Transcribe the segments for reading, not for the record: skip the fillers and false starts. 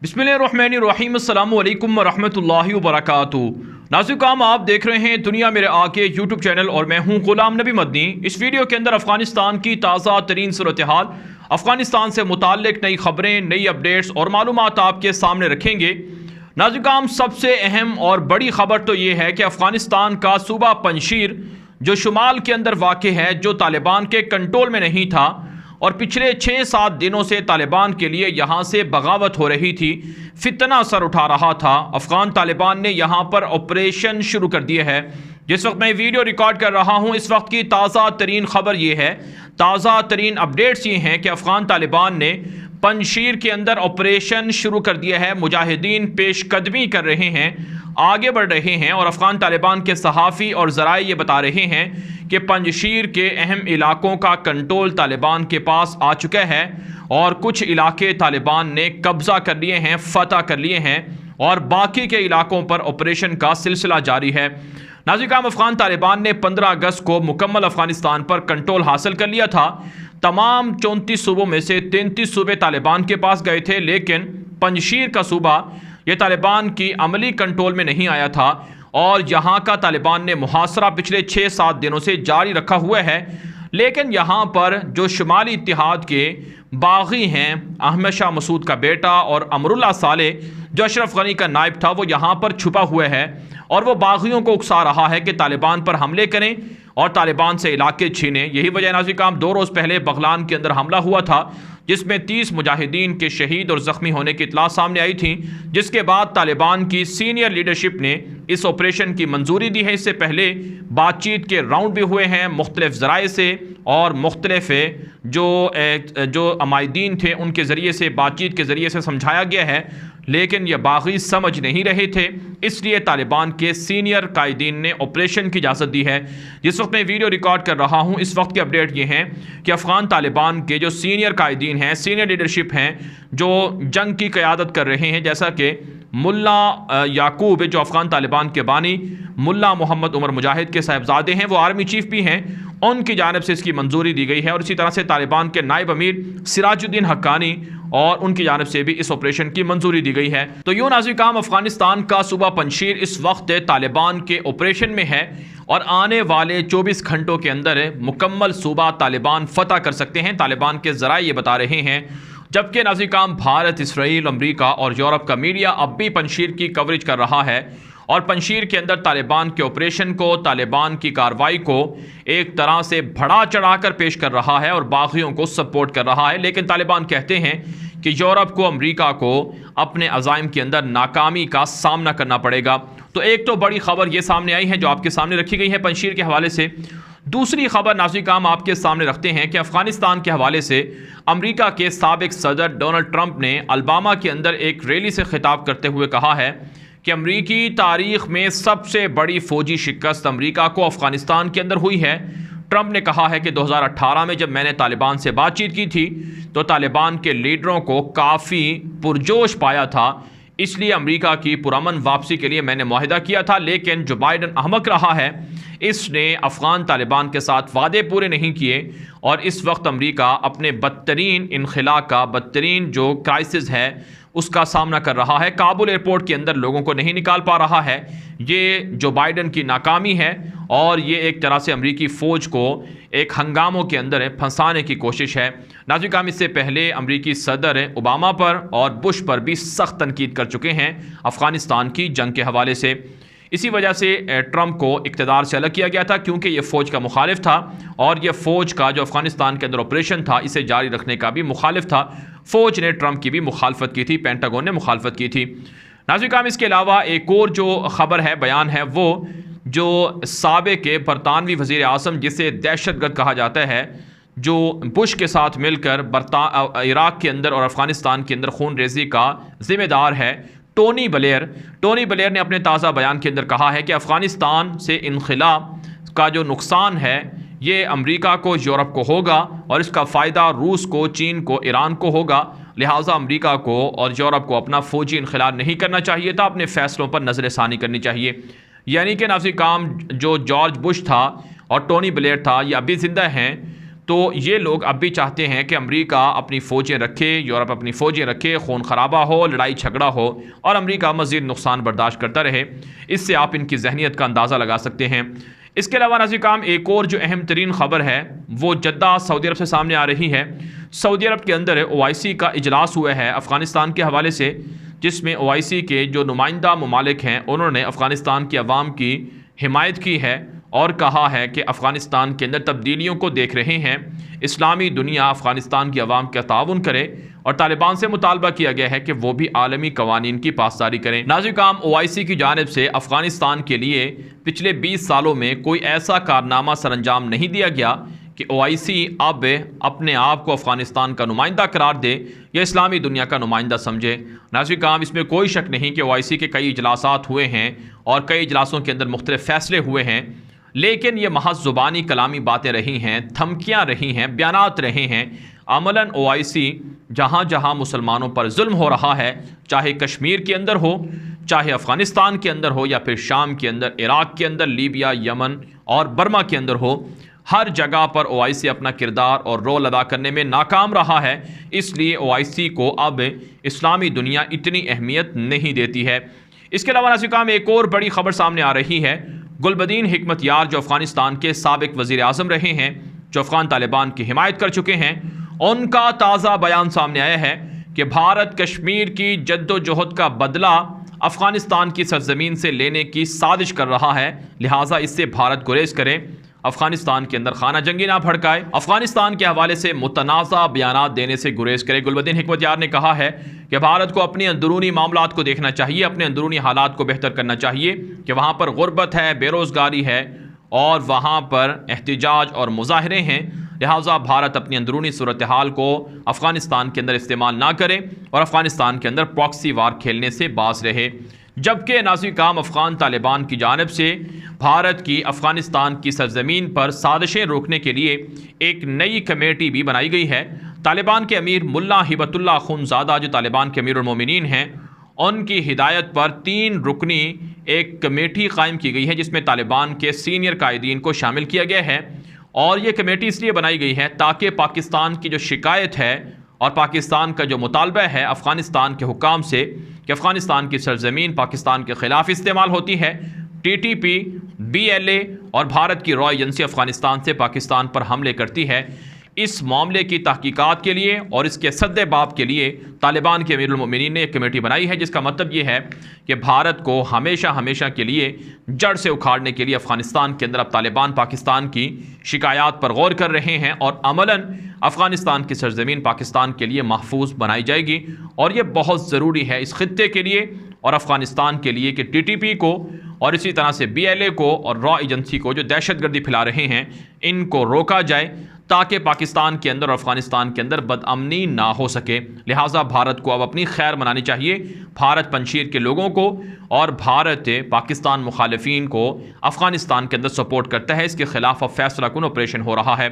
बिस्मिल्लाहिर्रहमानिर्रहीम अस्सलामु अलैकुम वरहमतुल्लाहि वबरकातुहू। नाज़रीन, आप देख रहे हैं दुनिया मेरे आके यूट्यूब चैनल और मैं हूं गुलाम नबी मदनी। इस वीडियो के अंदर अफ़गानिस्तान की ताज़ा तरीन सूरत हाल, अफ़गानिस्तान से मुताल्लिक़ नई खबरें, नई अपडेट्स और मालूमात आपके सामने रखेंगे। नाज़रीन, सबसे अहम और बड़ी खबर तो ये है कि अफ़गानिस्तान का सूबा पंजशीर जो शुमाल के अंदर वाक़ है, जो तालिबान के कंट्रोल में नहीं था और पिछले 6-7 दिनों से तालिबान के लिए यहाँ से बगावत हो रही थी, फितना सर उठा रहा था। अफ़गान तालिबान ने यहाँ पर ऑपरेशन शुरू कर दिया है। जिस वक्त मैं वीडियो रिकॉर्ड कर रहा हूँ, इस वक्त की ताज़ा तरीन खबर ये है, ताज़ा तरीन अपडेट्स ये हैं कि अफ़गान तालिबान ने पंजशीर के अंदर ऑपरेशन शुरू कर दिया है। मुजाहिदीन पेशकदमी कर रहे हैं, आगे बढ़ रहे हैं और अफ़गान तालिबान के सहाफ़ी और ज़राए ये बता रहे हैं कि पंजशीर के अहम इलाकों का कंट्रोल तालिबान के पास आ चुका है और कुछ इलाके तालिबान ने कब्ज़ा कर लिए हैं, फ़तह कर लिए हैं और बाकी के इलाकों पर ऑपरेशन का सिलसिला जारी है। नाज़रीन, अफ़गान तालिबान ने 15 अगस्त को मुकम्मल अफ़गानिस्तान पर कंट्रोल हासिल कर लिया था। तमाम 34 सूबों में से 33 सूबे तालिबान के पास गए थे, लेकिन पंजशीर का सूबा ये तालिबान की अमली कंट्रोल में नहीं आया था और यहाँ का तालिबान ने मुहासरा पिछले 6-7 दिनों से जारी रखा हुआ है। लेकिन यहाँ पर जो शुमाली इत्तेहाद के बाग़ी हैं, अहमद शाह मसूद का बेटा और अमरुल्लाह साले जो अशरफ गनी का नायब था, वो यहाँ पर छुपा हुआ है और वो बाग़ियों को उकसा रहा है कि तालिबान पर हमले करें और तालिबान से इलाके छीनें। यही वजह नाज़रीन, 2 रोज़ पहले बगलान के अंदर हमला हुआ था जिसमें 30 मुजाहिदीन के शहीद और ज़ख्मी होने की इतला सामने आई थी, जिसके बाद तालिबान की सीनियर लीडरशिप ने इस ऑपरेशन की मंजूरी दी है। इससे पहले बातचीत के राउंड भी हुए हैं मुख्तलिफ ज़राए से और मुख्तलिफ जो अमायदीन थे उनके ज़रिए से, बातचीत के ज़रिए से समझाया गया है, लेकिन यह बाग़ी समझ नहीं रहे थे। इसलिए तालिबान के सीनियर कायदीन ने ऑपरेशन की इजाज़त दी है। जिस वक्त मैं वीडियो रिकॉर्ड कर रहा हूँ, इस वक्त की अपडेट ये है कि अफ़गान तालिबान के जो सीनियर कायदीन हैं, सीनियर लीडरशिप हैं, जो जंग की क़यादत कर रहे हैं, जैसा कि मुल्ला याकूब जो अफ़गान तालिबान के बानी मुल्ला मोहम्मद उमर मुजाहिद के साहिबजादे हैं, वो आर्मी चीफ भी हैं, उनकी जानिब से इसकी मंजूरी दी गई है। और इसी तरह से तालिबान के नायब अमीर सिराजुद्दीन हक्कानी और उनकी जानिब से भी इस ऑपरेशन की मंजूरी दी गई है। तो यूँ नाज़रीन, अफ़गानिस्तान का सूबा पंजशीर इस वक्त तालिबान के ऑपरेशन में है और आने वाले 24 घंटों के अंदर मुकम्मल सूबा तालिबान फ़तह कर सकते हैं, तालिबान के ज़राए ये बता रहे हैं। जबकि नाज़रीन, भारत, इसराइल, अमरीका और यूरोप का मीडिया अब भी पंजशीर की कवरेज कर रहा है और पंजशीर के अंदर तालिबान के ऑपरेशन को, तालिबान की कार्रवाई को एक तरह से बढ़ा चढ़ा कर पेश कर रहा है और बाग़ियों को सपोर्ट कर रहा है। लेकिन तालिबान कहते हैं कि यूरोप को, अमरीका को अपने अज़ाइम के अंदर नाकामी का सामना करना पड़ेगा। तो एक तो बड़ी खबर ये सामने आई है जो आपके सामने रखी गई है पंजशीर के हवाले से। दूसरी खबर नाज़रीन, आपके सामने रखते हैं कि अफ़गानिस्तान के हवाले से अमरीका के साबिक़ सदर डोनाल्ड ट्रंप ने अलबामा के अंदर एक रैली से खिताब करते हुए कहा है कि अमरीकी तारीख़ में सबसे बड़ी फ़ौजी शिकस्त अमरीका को अफ़गानिस्तान के अंदर हुई है। ट्रंप ने कहा है कि 2018 में जब मैंने तालिबान से बातचीत की थी तो तालिबान के लीडरों को काफ़ी पुरजोश पाया था, इसलिए अमरीका की पुरअमन वापसी के लिए मैंने मुआहिदा किया था। लेकिन जो बाइडन अहमक रहा है, इसने अफ़गान तालिबान के साथ वादे पूरे नहीं किए और इस वक्त अमरीका अपने बदतरीन इनखला का, बदतरीन जो क्राइसिस है उसका सामना कर रहा है। काबुल एयरपोर्ट के अंदर लोगों को नहीं निकाल पा रहा है। ये जो बाइडन की नाकामी है और ये एक तरह से अमरीकी फ़ौज को एक हंगामों के अंदर फंसाने की कोशिश है। नाज़रीन, इससे पहले अमरीकी सदर ओबामा पर और बुश पर भी सख्त तनकीद कर चुके हैं अफ़गानिस्तान की जंग के हवाले से। इसी वजह से ट्रंप को इक़्तिदार से अलग किया गया था, क्योंकि ये फ़ौज का मुखालिफ था और ये फ़ौज का जो अफ़गानिस्तान के अंदर ऑपरेशन था इसे जारी रखने का भी मुखालिफ था। फ़ौज ने ट्रंप की भी मुखालफत की थी, पेंटागन ने मुखालफत की थी। नाज़रीन, इसके अलावा एक और जो ख़बर है, बयान है, वो जो साबिक़ के बरतानवी वज़ीर आज़म जिसे दहशतगर्द कहा जाता है, जो बुश के साथ मिलकर इराक़ के अंदर और अफ़गानिस्तान के अंदर खून रेज़ी का ज़िम्मेदार है, टोनी ब्लेयर ने अपने ताज़ा बयान के अंदर कहा है कि अफ़गानिस्तान से इनखला का जो नुकसान है ये अमरीका को, यूरोप को होगा और इसका फ़ायदा रूस को, चीन को, ईरान को होगा। लिहाजा अमरीका को और यूरोप को अपना फ़ौजी इनखला नहीं करना चाहिए था, अपने फ़ैसलों पर नज़र षानी करनी चाहिए। यानी कि नाज़रीन, जो जॉर्ज बुश था और टोनी ब्लेयर था, ये अभी ज़िंदा हैं, तो ये लोग अब भी चाहते हैं कि अमेरिका अपनी फ़ौजें रखे, यूरोप अपनी फ़ौजें रखे, खून खराबा हो, लड़ाई झगड़ा हो और अमेरिका मज़ीद नुकसान बर्दाश्त करता रहे। इससे आप इनकी जहनीत का अंदाज़ा लगा सकते हैं। इसके अलावा नाज़रीन काम एक और जो अहम तरीन ख़बर है वो जद्दा सऊदी अरब से सामने आ रही है। सऊदी अरब के अंदर OIC का इजलास हुआ है अफ़गानिस्तान के हवाले से, जिसमें OIC के जो नुमाइंदा ममालिक हैं उन्होंने अफ़गानिस्तान की आवाम की हिमायत की है और कहा है कि अफ़गानिस्तान के अंदर तब्दीलियों को देख रहे हैं, इस्लामी दुनिया अफ़गानिस्तान की आवाम का ताउन करे और तालिबान से मुतालबा किया गया है कि वो भी आलमी कवानीन की पासदारी करें। नाज़रीन काम OIC की जानिब से अफ़गानिस्तान के लिए पिछले 20 सालों में कोई ऐसा कारनामा सरअंजाम नहीं दिया गया कि OIC अब अपने आप को अफ़गानिस्तान का नुमाइंदा करार दे या इस्लामी दुनिया का नुमाइंदा समझे। नाज़रीन काम इसमें कोई शक नहीं कि OIC के कई इजलासात हुए हैं और कई इजलासों के अंदर मुख्तलिफ फ़ैसले हुए हैं, लेकिन ये महज ज़ुबानी कलामी बातें रही हैं, धमकियाँ रही हैं, बयानात रहे हैं। अमलन OIC जहाँ जहाँ मुसलमानों पर जुल्म हो रहा है, चाहे कश्मीर के अंदर हो, चाहे अफ़गानिस्तान के अंदर हो या फिर शाम के अंदर, इराक़ के अंदर, लीबिया, यमन और बर्मा के अंदर हो, हर जगह पर OIC अपना किरदार और रोल अदा करने में नाकाम रहा है। इसलिए OIC को अब इस्लामी दुनिया इतनी अहमियत नहीं देती है। इसके अलावा नाज़रीन काम एक और बड़ी ख़बर सामने आ रही है। गुलबदीन हिकमत यार जो अफ़गानिस्तान के साबिक़ वज़ीर आज़म रहे हैं, जो अफ़गान तालिबान की हिमायत कर चुके हैं, उनका ताज़ा बयान सामने आया है कि भारत कश्मीर की जद्दोजहद का बदला अफ़गानिस्तान की सरजमीन से लेने की साजिश कर रहा है, लिहाजा इससे भारत गुरेज करे, अफ़गानिस्तान के अंदर खाना जंगी ना भड़काए, अफ़गानिस्तान के हवाले से मुतनाज़ा बयानात देने से गुरेज करे। गुलबदीन हिकमत यार ने कहा है कि भारत को अपने अंदरूनी मामलात को देखना चाहिए, अपने अंदरूनी हालात को बेहतर करना चाहिए कि वहाँ पर गुर्बत है, बेरोज़गारी है और वहाँ पर एहतिजाज और मुजाहरे हैं, लिहाजा भारत अपनी अंदरूनी सूरत हाल को अफ़गानिस्तान के अंदर इस्तेमाल ना करे और अफ़गानिस्तान के अंदर प्रॉक्सी वार खेलने से बाज रहे। जबकि नाज़रीन काम अफ़गान तालिबान की जानिब से भारत की अफ़गानिस्तान की सरजमीन पर साजिशें रोकने के लिए एक नई कमेटी भी बनाई गई है। तालिबान के अमीर मुल्ला हिबतुल्लाह खुनज़ादा जो तालिबान के अमीरुल मोमिनीन हैं, उनकी हिदायत पर 3 रुकनी एक कमेटी कायम की गई है, जिसमें तालिबान के सीनियर कायदीन को शामिल किया गया है। और ये कमेटी इसलिए बनाई गई है ताकि पाकिस्तान की जो शिकायत है और पाकिस्तान का जो मुतालबा है अफ़गानिस्तान के हुकाम से कि अफ़गानिस्तान की सरजमीन पाकिस्तान के ख़िलाफ़ इस्तेमाल होती है, TTP, BLA और भारत की रॉ एजेंसी अफ़गानिस्तान से पाकिस्तान पर हमले करती है, इस मामले की तहकीकात के लिए और इसके सद्देबाब के लिए तालिबान के अमीरुल मोमिनीन ने एक कमेटी बनाई है, जिसका मतलब ये है कि भारत को हमेशा हमेशा के लिए जड़ से उखाड़ने के लिए अफ़गानिस्तान के अंदर अब तालिबान पाकिस्तान की शिकायत पर गौर कर रहे हैं और अमलन अफ़गानिस्तान की सरजमीन पाकिस्तान के लिए महफूज बनाई जाएगी। और ये बहुत ज़रूरी है इस खित्ते के लिए और अफ़गानिस्तान के लिए कि TTP को और इसी तरह से BLA को और रॉ एजेंसी को जो दहशतगर्दी फैला रहे हैं, इनको रोका जाए ताकि पाकिस्तान के अंदर और अफ़गानिस्तान के अंदर बदअमनी ना हो सके। लिहाजा भारत को अब अपनी खैर मनानी चाहिए। भारत पंजशीर के लोगों को और भारत पाकिस्तान मुखालिफिन को अफ़गानिस्तान के अंदर सपोर्ट करता है, इसके ख़िलाफ़ अब फैसला कुन ऑपरेशन हो रहा है।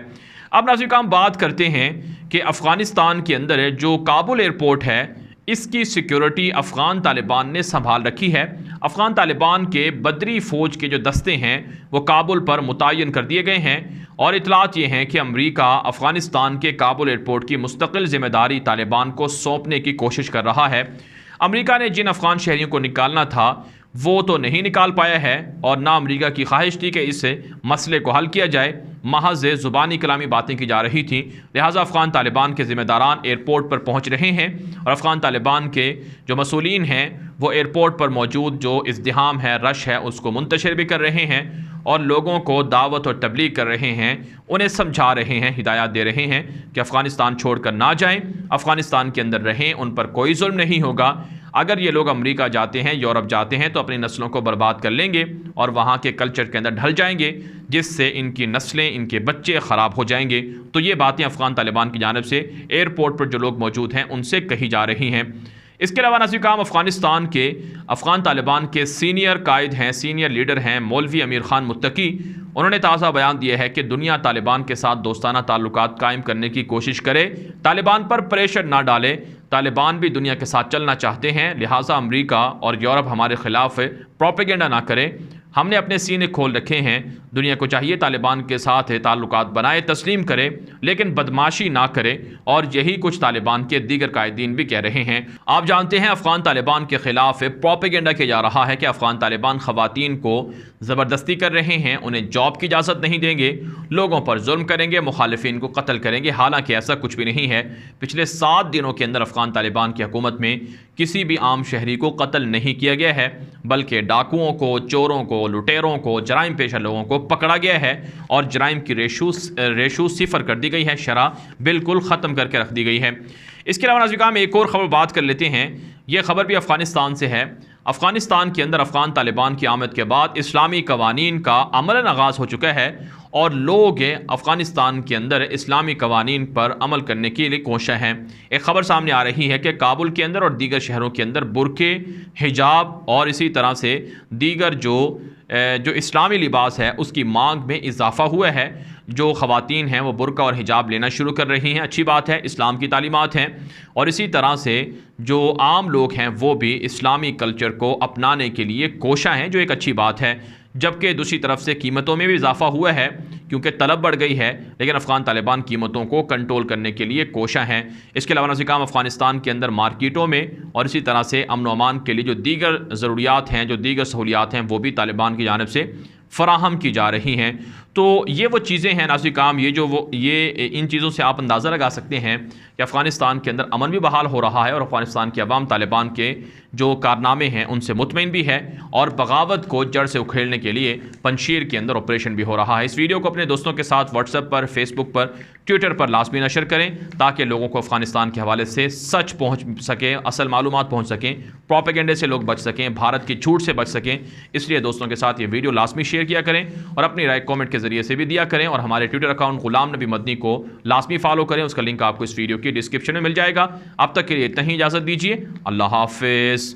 अब नाज़रीन हम बात करते हैं कि अफ़गानिस्तान के अंदर जो काबुल एयरपोर्ट है, इसकी सिक्योरिटी अफ़गान तालिबान ने संभाल रखी है। अफ़गान तालिबान के बदरी फ़ौज के जो दस्ते हैं वो काबुल पर मुतय्यन कर दिए गए हैं और इतलात ये हैं कि अमेरिका अफ़गानिस्तान के काबुल एयरपोर्ट की मुस्तकिल ज़िम्मेदारी तालिबान को सौंपने की कोशिश कर रहा है। अमेरिका ने जिन अफ़गान शहरियों को निकालना था वो तो नहीं निकाल पाया है और ना अमेरिका की ख्वाहिश थी कि इस मसले को हल किया जाए, महज ज़ुबानी कलामी बातें की जा रही थी। लिहाजा अफ़गान तालिबान के ज़िम्मेदारान एयरपोर्ट पर पहुँच रहे हैं और अफ़गान तालिबान के जो मसूलीन हैं वो एयरपोर्ट पर मौजूद जो इज़्दिहाम है, रश है, उसको मुंतशिर भी कर रहे हैं और लोगों को दावत और तबलीग कर रहे हैं, उन्हें समझा रहे हैं, हिदायत दे रहे हैं कि अफ़गानिस्तान छोड़कर ना जाएं, अफ़गानिस्तान के अंदर रहें, उन पर कोई जुल्म नहीं होगा। अगर ये लोग अमेरिका जाते हैं, यूरोप जाते हैं तो अपनी नस्लों को बर्बाद कर लेंगे और वहाँ के कल्चर के अंदर ढल जाएंगे, जिससे इनकी नस्लें, इनके बच्चे ख़राब हो जाएंगे। तो ये बातें अफ़गान तालिबान की जानिब से एयरपोर्ट पर जो लोग मौजूद हैं उनसे कही जा रही हैं। इसके अलावा नाज़रीन काम अफ़गान तालिबान के सीनियर कायद हैं, सीनियर लीडर हैं मौलवी अमीर ख़ान मुत्तकी, उन्होंने ताज़ा बयान दिया है कि दुनिया तालिबान के साथ दोस्ताना ताल्लुकात कायम करने की कोशिश करे, तालिबान पर प्रेशर ना डाले। तालिबान भी दुनिया के साथ चलना चाहते हैं, लिहाजा अमेरिका और यूरोप हमारे ख़िलाफ़ प्रोपेगेंडा ना करे। हमने अपने सीने खोल रखे हैं। दुनिया को चाहिए तालिबान के साथ ताल्लुकात बनाए, तस्लीम करे, लेकिन बदमाशी ना करे, और यही कुछ तालिबान के दीगर कायदीन भी कह रहे हैं। आप जानते हैं अफ़गान तालिबान के ख़िलाफ़ प्रोपेगेंडा किया जा रहा है कि अफ़गान तालिबान ख़वातीन को ज़बरदस्ती कर रहे हैं, उन्हें जॉब की इजाज़त नहीं देंगे, लोगों पर जुल्म करेंगे, मुखालिफिन को कत्ल करेंगे। हालांकि ऐसा कुछ भी नहीं है। पिछले 7 दिनों के अंदर अफ़गान तालिबान की हुकूमत में किसी भी आम शहरी को कत्ल नहीं किया गया है, बल्कि डाकुओं को, चोरों को, लुटेरों को, जराइम पेशा लोगों को पकड़ा गया है और जराइम की रेशू सिफर कर दी गई है, शरह बिल्कुल ख़त्म करके रख दी गई है। इसके अलावा नाज़रीन एक और ख़बर बात कर लेते हैं। ये ख़बर भी अफ़गानिस्तान से है। अफ़गानिस्तान के अंदर अफ़गान तालिबान की आमद के बाद इस्लामी कवानीन का अमलन आगाज़ हो चुका है और लोग अफ़गानिस्तान के अंदर इस्लामी कवानीन पर अमल करने के लिए कोशिश हैं। एक ख़बर सामने आ रही है कि काबुल के अंदर और दीगर शहरों के अंदर बुरके, हिजाब और इसी तरह से दीगर जो इस्लामी लिबास है उसकी मांग में इजाफ़ा हुआ है। जो ख़वातीन हैं वो बुरका और हिजाब लेना शुरू कर रही हैं, अच्छी बात है, इस्लाम की तालीमात हैं। और इसी तरह से जो आम लोग हैं वो भी इस्लामी कल्चर को अपनाने के लिए कोशा हैं, जो एक अच्छी बात है। जबकि दूसरी तरफ से कीमतों में भी इजाफा हुआ है क्योंकि तलब बढ़ गई है, लेकिन अफ़गान तालिबान कीमतों को कंट्रोल करने के लिए कोशा हैं। इसके अलावा नाज़रीन अफ़गानिस्तान के अंदर मार्केटों में और इसी तरह से अमन व अमान के लिए जो दीगर ज़रूरियात हैं, जो दीगर सहूलियात हैं, वो भी तालिबान की जानिब से फ़राहम की जा रही हैं। तो ये वो चीज़ें हैं नाज़रीन, ये इन चीज़ों से आप अंदाज़ा लगा सकते हैं कि अफ़गानिस्तान के अंदर अमन भी बहाल हो रहा है और अफ़गानिस्तान की अवाम तालिबान के जो कारनामे हैं उनसे मुतमईन भी है और बगावत को जड़ से उखेड़ने के लिए पंजशीर के अंदर ऑपरेशन भी हो रहा है। इस वीडियो को अपने दोस्तों के साथ व्हाट्सएप पर, फेसबुक पर, ट्विटर पर लाजमी नशर करें ताकि लोगों को अफ़गानिस्तान के हवाले से सच पहुँच सके, असल मालूमात पहुँच सकें, प्रोपेगेंडे से लोग बच सकें, भारत की छूट से बच सकें। इसलिए दोस्तों के साथ ये वीडियो लाजमी शेयर किया करें और अपनी राय कमेंट के जरिए से भी दिया करें और हमारे ट्विटर अकाउंट गुलाम नबी मदनी को लाजमी फॉलो करें। उसका लिंक आपको इस वीडियो की डिस्क्रिप्शन में मिल जाएगा। अब तक के लिए इतना ही, इजाज़त दीजिए। अल्लाह हाफिज़।